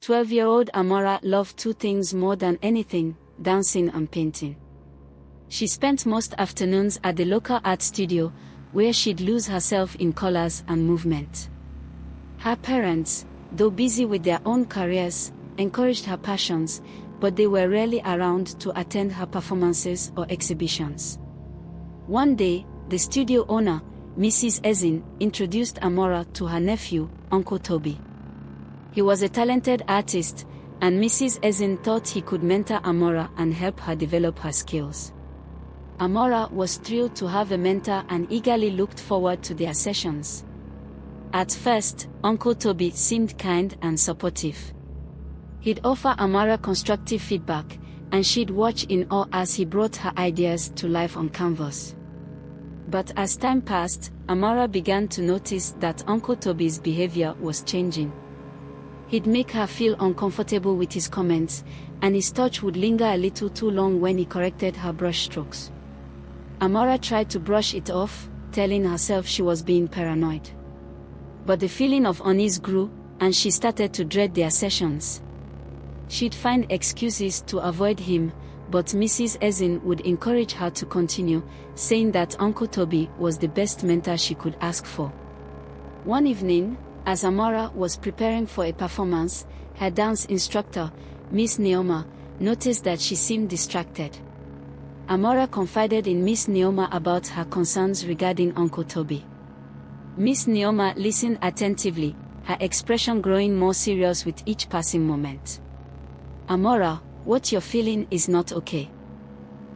12-year-old Amara loved two things more than anything: dancing and painting. She spent most afternoons at the local art studio, where she'd lose herself in colors and movement. Her parents, though busy with their own careers, encouraged her passions, but they were rarely around to attend her performances or exhibitions. One day, the studio owner, Mrs. Ezin, introduced Amara to her nephew, Uncle Tobi. He was a talented artist, and Mrs. Ezin thought he could mentor Amara and help her develop her skills. Amara was thrilled to have a mentor and eagerly looked forward to their sessions. At first, Uncle Tobi seemed kind and supportive. He'd offer Amara constructive feedback, and she'd watch in awe as he brought her ideas to life on canvas. But as time passed, Amara began to notice that Uncle Tobi's behavior was changing. He'd make her feel uncomfortable with his comments, and his touch would linger a little too long when he corrected her brushstrokes. Amara tried to brush it off, telling herself she was being paranoid. But the feeling of unease grew, and she started to dread their sessions. She'd find excuses to avoid him, but Mrs. Ezin would encourage her to continue, saying that Uncle Tobi was the best mentor she could ask for. One evening, as Amara was preparing for a performance, her dance instructor, Miss Nneoma, noticed that she seemed distracted. Amara confided in Miss Nneoma about her concerns regarding Uncle Tobi. Miss Nneoma listened attentively, her expression growing more serious with each passing moment. "Amara, what you're feeling is not okay.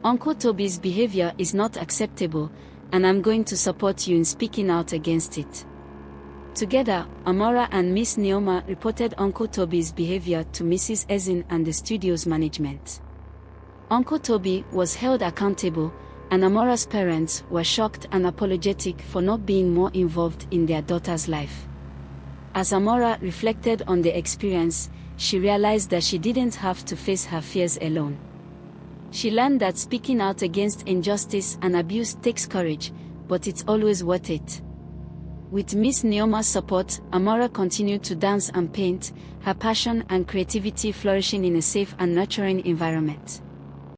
Uncle Tobi's behavior is not acceptable, and I'm going to support you in speaking out against it." Together, Amara and Miss Nneoma reported Uncle Tobi's behavior to Mrs. Ezin and the studio's management. Uncle Tobi was held accountable, and Amara's parents were shocked and apologetic for not being more involved in their daughter's life. As Amara reflected on the experience, she realized that she didn't have to face her fears alone. She learned that speaking out against injustice and abuse takes courage, but it's always worth it. With Miss Nneoma's support, Amara continued to dance and paint, her passion and creativity flourishing in a safe and nurturing environment.